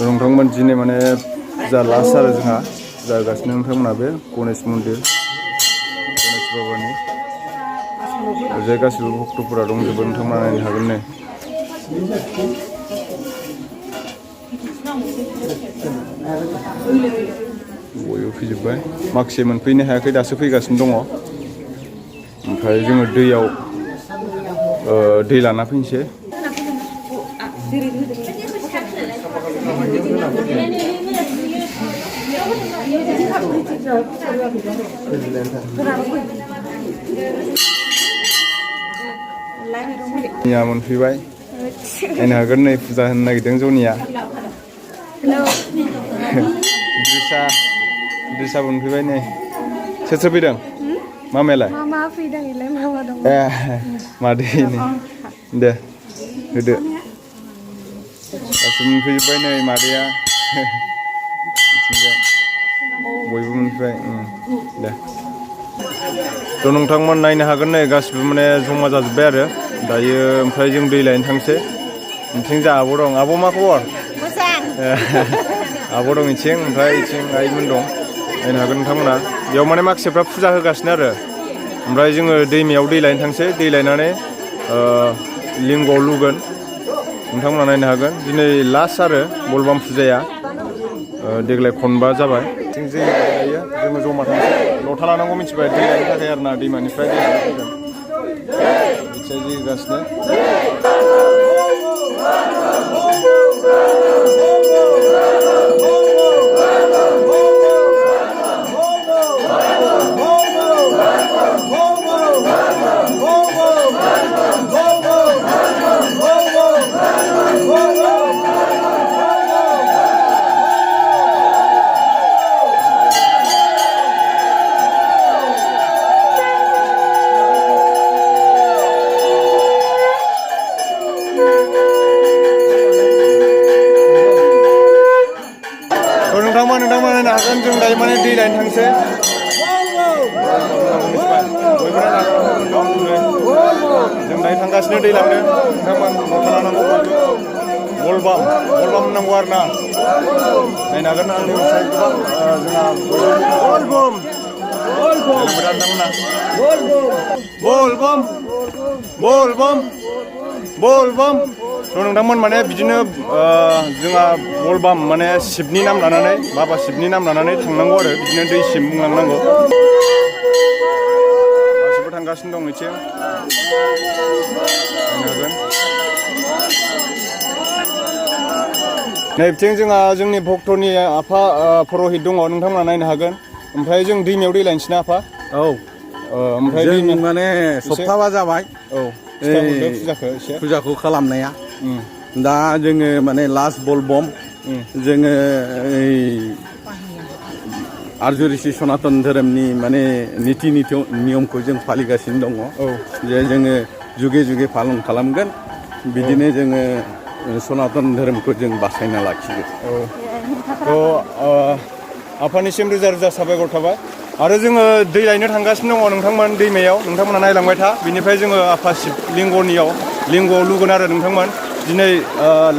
नोंथांमोन दिनै माने जा लास्ट आरो जोंहा जागासिनो नोंथांमोना बे गणेश मन्दिर गणेश बाबानि जे गासिबो भक्तफोरा दंजोबो नोंथांमोना नायनो हागोन नै बयबो फैजोब्बाय माखासे मोनफैनो हायाखै दासो फैगासिनो दङ ओमफ्राय जोङो दैयाव दै लाना फैनोसै जनिया मोनफैबाय नायनो हागोन नै फुजा होनो नागिरदों जनिया द्रिसा मोनफैबाय नै सोर सोर फैदों मामायालाय मामा फैदों इलाय मामा दं ए मादै नै दे होदो गासिबो मोनफैजोब्बाय नै मादैया बयबो मोनफैबाय दे थ' नोंथांमोन नायनो हागोन नै गासिबो माने जमा जाजोब्बाय आरो दायो ओमफ्राय जों दै लायनो थांसै बिथिं जा आब' दं आब' मा खबर आब' दं इथिं ओमफ्राय इथिं आइमोन दं नायनो हागोन नोंथांमोना बेयाव माने माखासेफ्रा फुजा होगासिनो आरो ओमफ्राय जोङो दैमायाव दै लायनो थांसै दै लायनानै लिंगआव लुगोन नोंथांमोना नायनो हागोन दिनै लास्ट आरो बलबाम फुजाया देग्लाय खनबा जाबाय जों जे लायो जोङो जमा थांसै लथा लानांगौ मिथिबाय दै लायनो थाखाय आरो ना दैमानिफ्राय दै लायनो फैगोन बिथिं जिगासिनो नोंथांमोन नायनो हागोन जों दायो माने दै लायनो थांसै जों दायो थांगासिनो दै लांनो नोंथांमोन लथा लानांगौ बलबाम होननांगौ आरो ना नायनो हागोन आंनि ओमफ्राय गोबां जोंहा बलबाम थ' नोंथांमोन माने बिदिनो जोंहा बलबाम माने शिबनि नाम लानानै बाबा शिबनि नाम लानानै थांनांगौ आरो बिदिनो दैसिम बुंलांनांगौ गासिबो थांगासिनो दं इथिं नायनो हागोन नै बिथिं जोंहा जोंनि भक्तनि आफा पुरहित दङ नोंथांमोना नायनो हागोन ओमफ्राय जों दैमायाव दै लायनोसै ना आफा औ ओमफ्राय जों माने सप्ताबा जाबाय औ फुजाखौ खालामनाया दा जोङो माने लास्ट बलबम जोङो आर्य ऋषि सनातन धोरोमनि माने निति नियमखौ जों फालिगासिनो दङ जे जोङो जुगे जुगे पालन खालामगोन बिदिनो जोङो सनातन धोरोमखौ जों बासायना लाखिगोन थ' आफानिसिम रोजा रोजा साबायखर थाबाय आरो जोङो दै लायनो थांगासिनो दङ नोंथांमोन दैमायाव नोंथांमोना नायलांबाय था बिनिफ्राय जोङो आफा शिब लिंगआव लुगोन आरो नोंथांमोन दिनै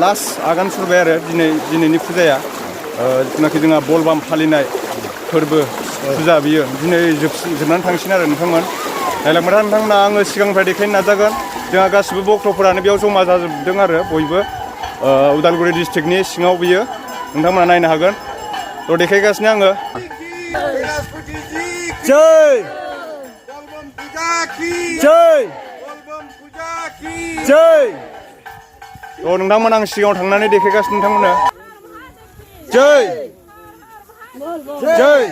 लास्ट आगान सुरबाय आरो दिनैनि फुजाया जिथुनाखि जोंहा बलबाम फालिनाय फोरबो फुजा बियो दिनै जोबनानै थांसिन आरो नोंथांमोन नायलांबाय था नोंथांमोना आङो सिगांनिफ्राय देखायनो नाजागोन जोंहा गासिबो भक्तफोरानो बेयाव जमा जाजोबदों आरो बयबो उदालगुरि डिस्ट्रिक्टनि सिङाव बियो नोंथांमोना नायनो हागोन थ' देखायगासिनो आङो जय जय जय थ' नोंथांमोन आं सिगाङाव थांनानै देखायगासिनो नोंथांमोननो जय जय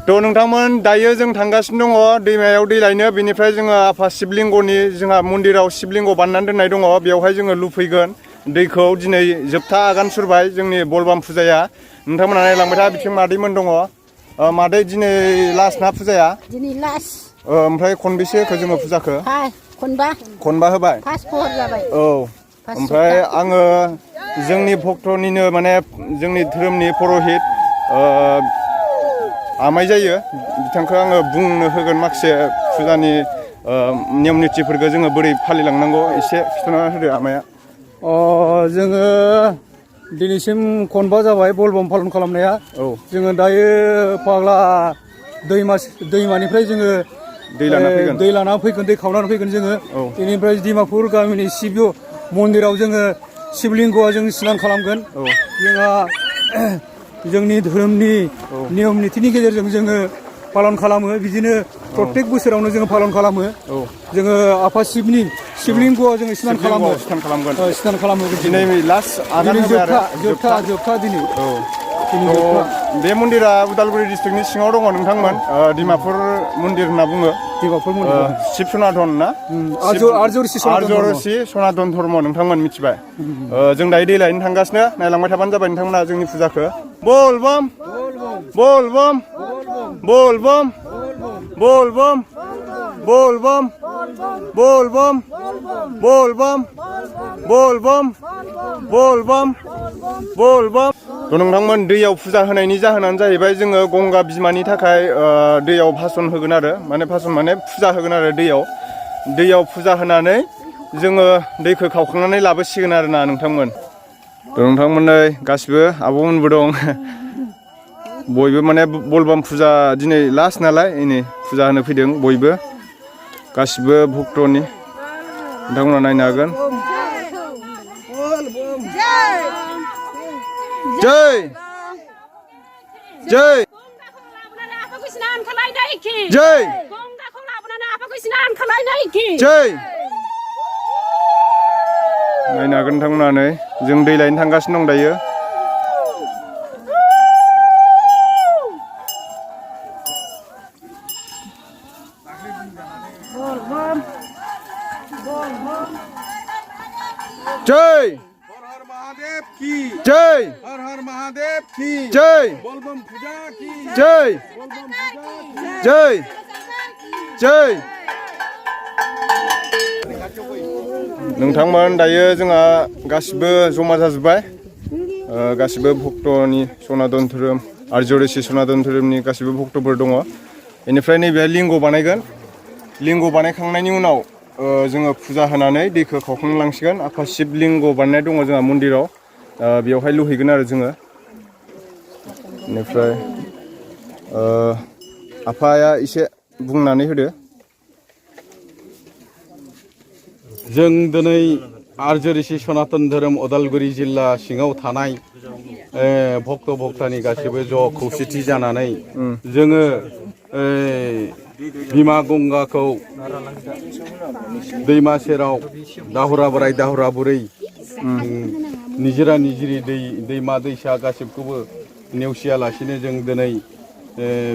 थ' नोंथांमोन दायो जों थांगासिनो दङ दैमायाव दै लायनो बेनिफ्राय जोङो आफा शिबलिंगनि जोंहा मन्दिराव शिबलिंग बानायनानै दोननाय दङ बेवहाय जोङो लुफैगोन दैखौ दिनै जोबथा आगान सुरबाय जोंनि बलबाम फुजाया नोंथांमोना नायलांबाय था बिथिं मादैमोन दङ मादै दिनै लास्ट ना फुजाया दिनै लास्ट ओमफ्राय खनबेसे होखो जोङो फुजाखौ खनबा होबाय औ ओमफ्राय आङो जोंनि भक्तनिनो माने जोंनि धोरोमनि पुरहित आमाय जायो बिथांखौ आङो बुंनो होगोन माखासे फुजानि नियम निथिफोरखौ जोङो बोरै फालिलांनांगौ एसे खिथाना होदो आमाया। जोङो दिनैसिम खनबा जाबाय बलबम पालन खालामनाया। औ जोङो दायो फाग्ला दैमानिफ्राय जोङो दै लाना फैगोन। दै खावनानै फैगोन जोङो। औ। बेनिफ्राय डिमापुर गामिनि शिब मन्दिराव जोङो शिबलिंगआव जों स्नान खालामगोन। औ। जोंहा जोंनि धोरोमनि नियम निथिनि गेजेरजों जोङो पालन खालामो। बिदिनो प्रत्येक बोसोरावनो जोङो पालन खालामो। औ। जोङो आफा शिबनि शिबलिंगआव जोङो स्नान खालामो। स्नान खालामो। दिनै लास्ट आगान होबाय आरो जोबथा दिनै। औ। बे मन्दिरा उदालगुरि डिस्ट्रिक्टनि सिङाव दङ नोंथांमोन। डिमापुर मन्दिर होनना बुङो। डिमापुर मन्दिर। शिब सनातन ना? आर्यऋषि सनातन धर्म नोंथांमोन मिथिबाय। जों दायो दै लायनो थांगासिनो नायलांबाय थाबानो जाबाय नोंथांमोना जोंनि फुजाखौ। बल बम बल बम बल बम बल बम बल बम बल बम बल बम बल बम बल बम बल बम। नोंथांमोन दैयाव फुजा होनायनि जाहोनानो जाहैबाय जोङो गंगा बिमानि थाखाय दैयाव भासन होगोन आरो माने फुजा होगोन आरो दैयाव फुजा होनानै जोङो दैखौ खावखांनानै लाबोसिगोन आरोना नोंथांमोन। नोंथांमोननै गासिबो आब'मोनबो दं। बयबो माने बलबम फुजा दिनै लास्ट नालाय नै फुजा होनो फैदों बयबो गासिबो भक्तनि नोंथांमोना नायनो हागोन। जय जय जय जय नायनो हागोन नोंथांमोना नै जों दै लायनो थांगासिनो दं दायो। जय हर महादेव की जय हर महादेव की जय बोलबम पूजा की जय जय जय। नोंथांमोन दायो जोंहा गासिबो जमा जाजोब्बाय। गासिबो भक्तनि सनातन धोरोम आर्यऋषि सनातन धोरोमनि गासिबो भक्तफोर दङ। बेनिफ्राय नैबे लिंग बानायगोन। लिंग बानायखांनायनि उनाव जोङो फुजा होनानै दैखौ खावखांना लांसिगोन। आफा शिब लिंग बानायनाय दङ जोंहा मन्दिराव। बेवहाय लुहैगोन आरो जोङो। बेनिफ्राय आफाया एसे बुंनानै होदो। जों दिनै आर्यऋषि सनातन धोरोम उदालगुरि जिल्ला सिङाव थानाय भक्तनि गासिबो ज' खौसेथि जानानै जोङो बिमा गंगाखौ दैमा सेराव दाहुरा बोराय दाहुरा बुरै निजिरा निजिरि दैमा दैसा गासिबखौबो नेवसियालासिनो जों दिनै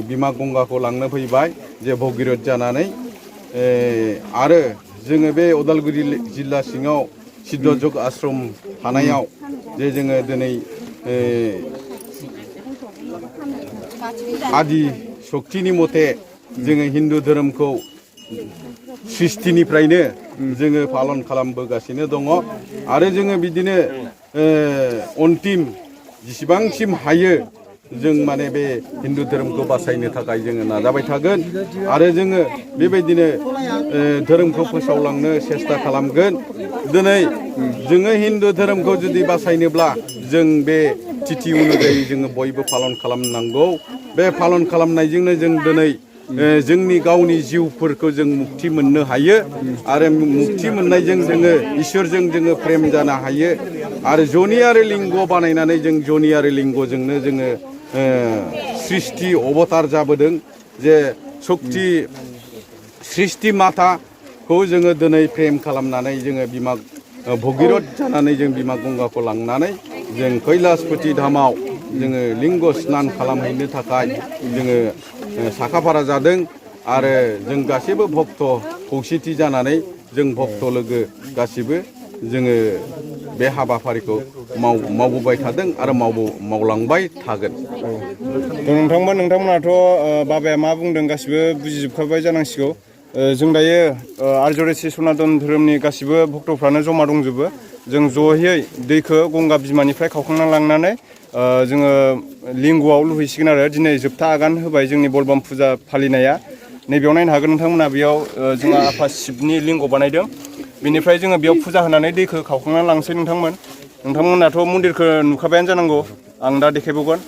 बिमा गंगाखौ लांनो फैबाय जे भगिरथ जानानै। आरो जोङो बे उदालगुरि जिल्ला सिङाव सिद्ध जग आश्रम थानायाव जे जोङो दिनै आदि सक्तिनि मथे जोङो हिन्दु धोरोमखौ सृष्टिनिफ्रायनो जोङो पालन खालामबोगासिनो दङ। आरो जोङो बिदिनो अन्तिम जेसेबांसिम हायो जों माने बे हिन्दु धोरोमखौ बासायनो थाखाय जोङो नाजाबाय थागोन। आरो जोङो बेबायदिनो धोरोमखौ फोसावलांनो सेस्था खालामगोन। दिनै जोङो हिन्दु धोरोमखौ जुदि बासायनोब्ला जों बे तिथि अनुजायै जोङो बयबो पालन खालामनांगौ। बे पालन खालामनायजोंनो जों दिनै जोंनि गावनि जिउफोरखौ जों मुक्ति मोननो हायो। आरो मुक्ति मोननायजों जोङो इसोरजों जोङो प्रेम जानो हायो। आरो जनि आरो लिंग बानायनानै जों जनि आरो लिंगजोंनो जोङो सृष्टि अबतार जाबोदों। जे सक्ति सृष्टि माताखौ जोङो दिनै प्रेम खालामनानै जोङो बिमा भगिरथ जानानै जों बिमा गंगाखौ लांनानै जों कैलासपति धामाव जोङो लिंग स्नान खालामहैनो थाखाय जोङो साखाफारा जादों। आरो जों गासैबो भक्त खौसेथि जानानै जों भक्त लोगो गासिबो जोङो बे हाबाफारिखौ मावबोबाय थादों आरो मावलांबाय थागोन। नोंथांमोनाथ' बाबाया मा बुंदों गासिबो बुजिजोबखाबाय जानांसिगौ। जों दायो आर्यऋषि सनातन धोरोमनि गासिबो भक्तफ्रानो जमा दंजोबो। जों जयै दैखौ गंगा बिमानिफ्राय खावखांना लांनानै जोङो लिंगआव लुहैसिगोन आरो दिनै जोबथा आगान होबाय जोंनि बलबम फुजा फालिनाया। नैबेयाव नायनो हागोन नोंथांमोना बेयाव जोंहा आफा शिबनि लिंग बानायदों बेनिफ्राय जोङो बेयाव फुजा होनानै दैखौ खावखांनानै लांसै नोंथांमोनाथ' मन्दिरखौ नुखाबायानो जानांगौ आं दा देखायबावगोन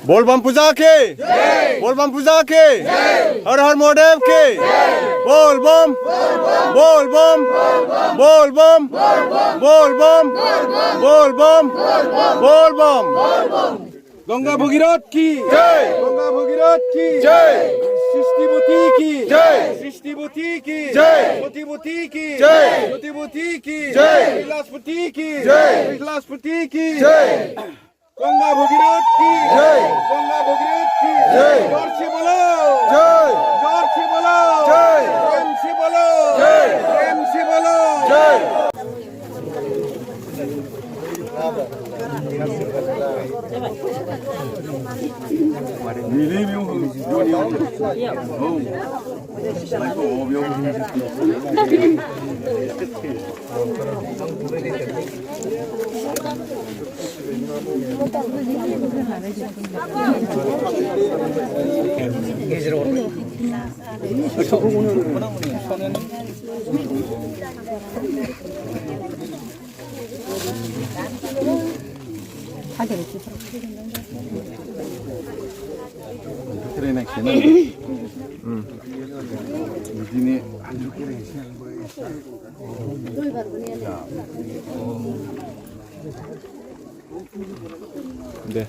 बोलबम पूजा के बोलबम पूजा के हर हर महादेव के बोलबम बोलबम बोलबम बोलबम बोलबम बोलबम गंगा भगीरथ की जय गंगा भगीरथ की जय सृष्टिबुद्धि की जय सृष्टिबुद्धि की जय ज्योतिबुद्धि की जय ज्योतिबुद्धि की जय कैलाशपति की जय कैलाशपति की जय गंगा भगीरथ की जय गंगा भगीरथ की जय जोर से बोलो जय जोर से बोलो जय प्रेम से बोलो जय प्रेम से बोलो जय बिदिनो दे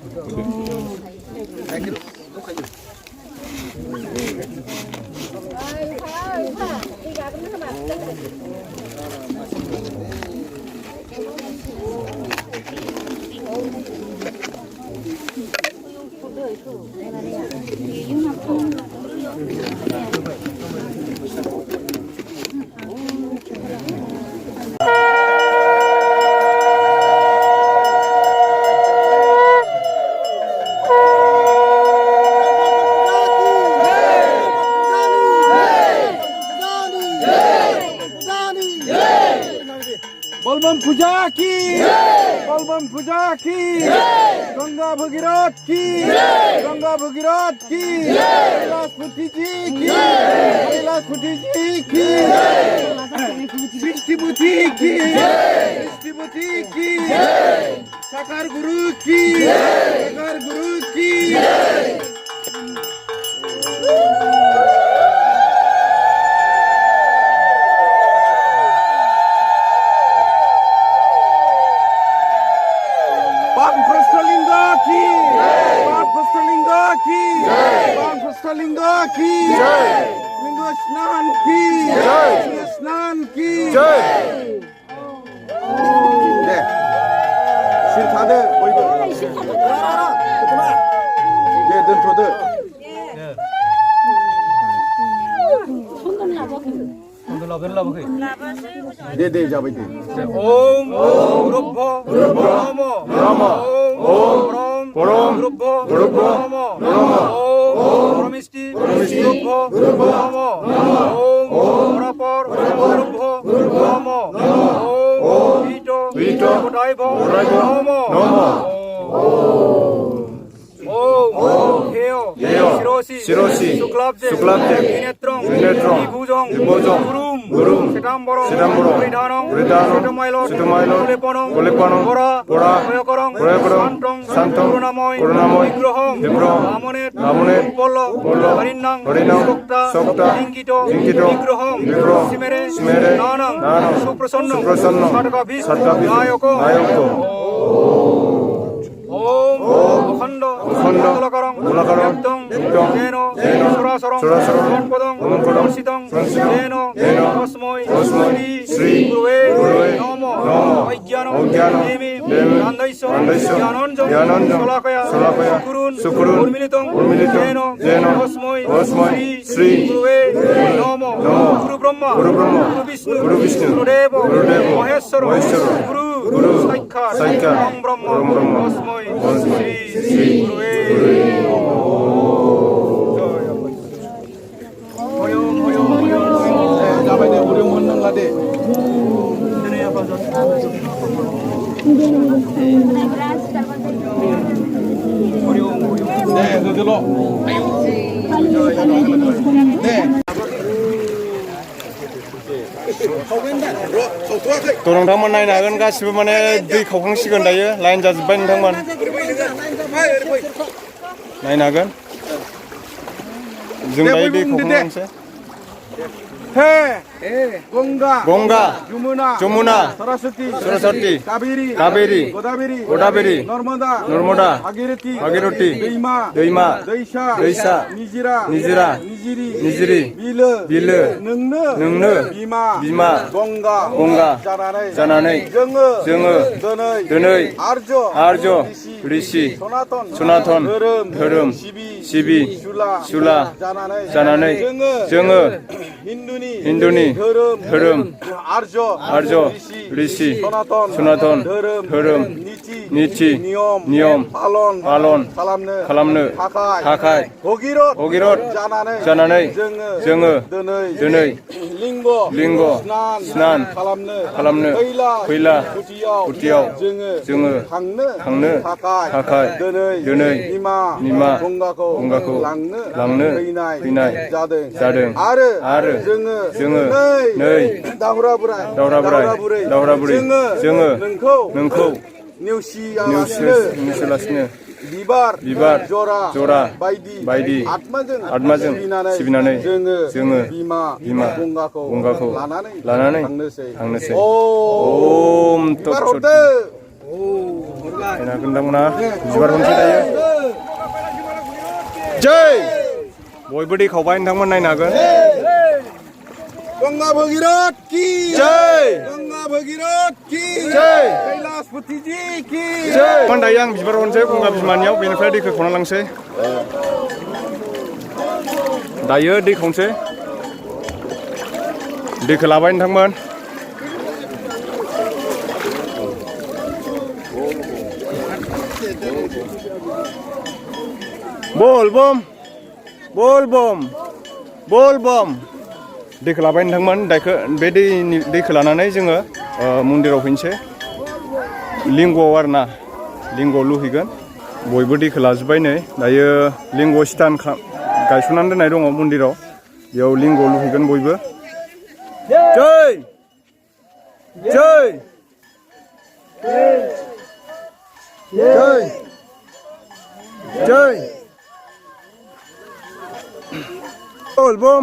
बोलबम पूजा की बोलबम पूजा की गंगा भगीरथ की गंगा भगीरथ की कैलाशपति जी की कैलाशपति जी की सृष्टिबुद्धि की सृष्टिबुद्धि की साकार गुरु की साकार गुरु की लिंग की लिंग स्नान की लिंग स्नान की दे सिर थादो बयबो दे दोनथ'दो दे जाबाय दे ओम रुब्भ नम नम ओम परम रुब्भ रुब्भ नम नम ओम परमिष्टि रुब्भ नम ओम পরাপর रुब्भ नम ओम ईट কোটাইভ নম ओम हेय शिरोसि शुक्लाब्जे त्रिनेत्रं द्विभुजं गुरुं श्वेताम्बरं परिधानं श्वेतमाइलं कुलेपनं गोरा भयकरं शान्तं करुणामय विग्रहं वामने पल्ल हरिणां सोक्ता लिंगित विग्रहं सिमेरे नानां सुप्रसन्नं साटकाभिष नायको ओम अखंड मूलकरं व्यक्तं येन सुरासरं पदं संसितं येन तस्मै श्री गुरुवे नमः वैज्ञानं देवी गान्धैश्च ज्ञानञ्जं शलाकया सुकुरुन् उर्मिलितं येन तस्मै श्री गुरुवे नमः गुरुब्रह्मा गुरुविष्णु गुरुदेव महेश्वर गुरु साक्षात् ब्रह्म तस्मै श्री गुरुवे जाबाय दे उरे मोननांला दे दे होदोल' थ' नोंथांमोन नायनो हागोन गासिबो माने दै खावखांसिगोन दायो लाइन जाजोब्बाय नोंथांमोन नायनो हागोन जों दायो दै खावखांलांसै गंगा যমুনা सरस्वती कावेरी गोदावरी नर्मदा भागीरथी दैमा दैसा निजिरा निजिरी बिलो नोंनो बिमा गंगा जानानै जोङो दिनै आर्य ऋषि सनातन धोरोम सिबि सुला जानानै जोङो हिन्दुनि धोरोम आर्य ऋषि सनातन धोरोम नीति नियम पालन खालामनो थाखाय भगिरथ जानानै जोङो दिनै लिंग स्नान खालामनो फैला कुटियाव जोङो थांनो थाखाय दिनै बिमा गंगाखौ लांनो फैनाय जादों आरो जोङो नै दावरा बुरै जोङो नोंखौ नेवसिलासिनो बिबार जरा बायदि आत्माजों सिबिनानै जोङो बिमा गंगाखौ लानानै थांनोसै ओम तत्सत खोनागोनदांना बिबार हमसै दायो जै बयबो दै खावबाय नोंथांमोन नायनो हागोन गंगा भगीरथ की जय गंगा भगीरथ की जय कैलाशपति जी की जय दायो आं बिबार हरनोसै गंगा बिमानियाव बेनिफ्राय दैखौ खावना लांसै दायो दै खावनोसै दैखौ लाबाय नोंथांमोन बल बम दैखौ लाबाय नोंथांमोन बे दैखौ लानानै जोङो मन्दिराव फैनोसै लिंग'आव आरोना लिंग'आव लुहैगोन बयबो दैखौ लाजोब्बाय नै दायो लिंग' स्टान गायसननानै दोननाय दङ मन्दिराव बेयाव लिंग'आव लुहैगोन बयबो जै जै जै जै बोल बम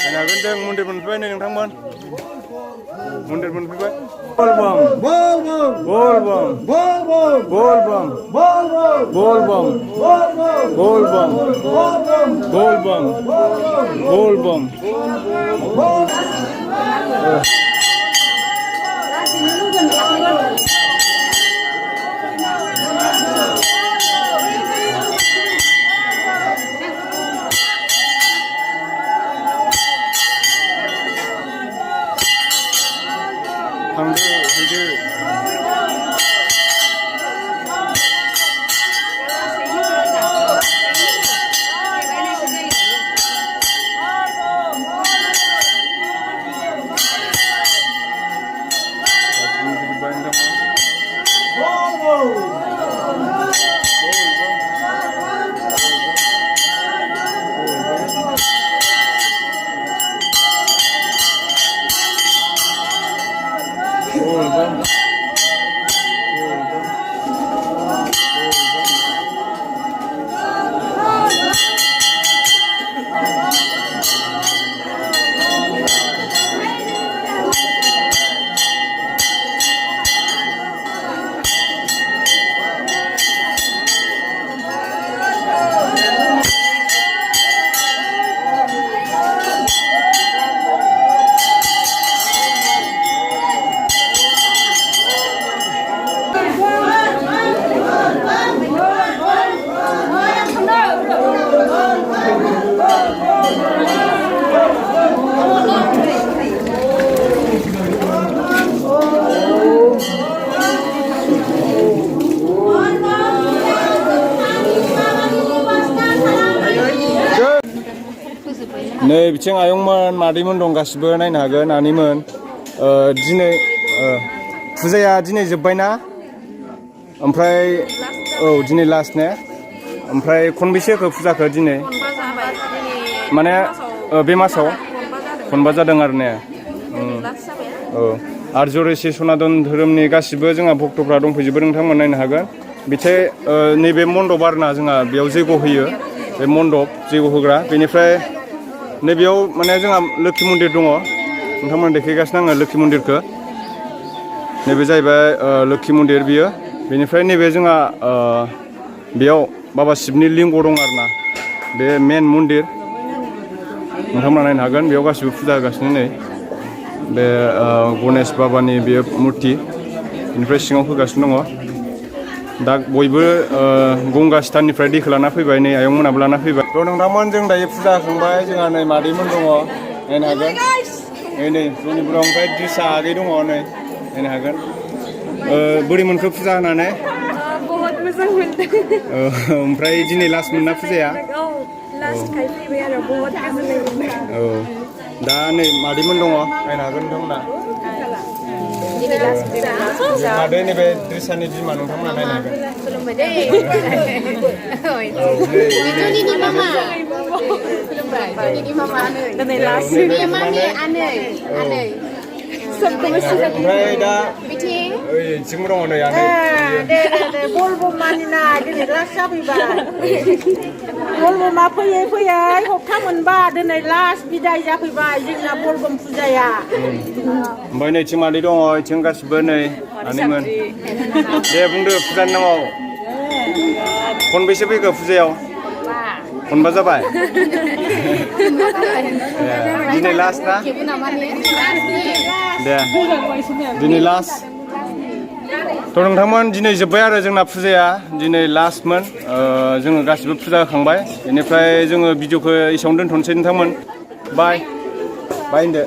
नायनो जों मन्दिर मोनफैबाय नै नोंथांमोन मन्दिर मोनफैबाय बोल बम बिथिं आयंमोन मादैमोन दं गासिबो नायनो हागोन आनैमोन दिनै फुजाया दिनै जोब्बायना ओमफ्राय औ दिनै लास्ट ने ओमफ्राय खनबेसे होखो फुजाखौ दिनै माने बे मासाव खनबा जादों आरो ने औ आरो जरैसि सनातन धोरोमनि गासिबो जोंहा भक्तफ्रा दंफैजोबो नोंथांमोन नायनो हागोन बिथिं नैबे मन्दप आरोना जोंहा बेयाव जैग' होयो बे मन्दप जैग' होग्रा बेनिफ्राय नैबेयाव माने जोंहा लोखि मन्दिर दङ नोंथांमोन देखायगासिनो आङो लोखि मन्दिरखौ नैबे जाहैबाय लोखि मन्दिर बियो बेनिफ्राय नैबे जोंहा बेयाव बाबा शिबनि लिंग दं आरोना बे मेन मन्दिर नोंथांमोना नायनो हागोन बेयाव गासिबो फुजा होगासिनो नै बे गणेश बाबानि बे मुर्ति बेनिफ्राय सिङाव होगासिनो दङ दा बयबो गंगा स्टाननिफ्राय दैखौ लाना फैबाय नै आयंमोनाबो लाना फैबाय थ' नोंथांमोन जों दायो फुजा होखांबाय जोंहा नै मादैमोन दङ नायनो हागोन नै जोंनि बर' ओमफ्राय ड्रेसा आगै दङ नै नायनो हागोन बोरै मोनखो फुजा होनानै बहुत मोजां मोनदों ओमफ्राय दिनै लास्ट मोनना फुजाया लास्ट खाय फैबाय आरो बहुत गोजोननाय मोनदों औ दा नै मादैमोन दङ नायनो हागोन नोंथांमोना मादै नैबे ड्रेसानि बिमा नोंथांमोना नायनो हागोन खुलुमबाय दै Ini mama. Ini mama ane. दिनै last Ini mami ane. Ane. ओमफ्राय दा Biting. सिंबो दङ नै आनै दे बलबम मानिना दिनै लास्ट जाफैबाय बलबमा फैयै फैयै हप्ता मोनबा दिनै लास्ट बिदाय जाफैबाय जोंना बलबम फुजाया ओमफ्राय नैथिं मादै दङ इथिं गासिबो नै आनैमोन दे बुंदो फुजानि नामाव खनबेसे फैखो फुजायाव खनबा जाबाय दिनै लास्ट ना दे दिनै लास्ट थ' नोंथांमोन दिनै जोब्बाय आरो जोंना फुजाया दिनै लास्टमोन जोङो गासिबो फुजा होखांबाय बेनिफ्राय जोङो भिडिअखौ एसेयावनो दोनथ'नोसै नोंथांमोन बाय होनदो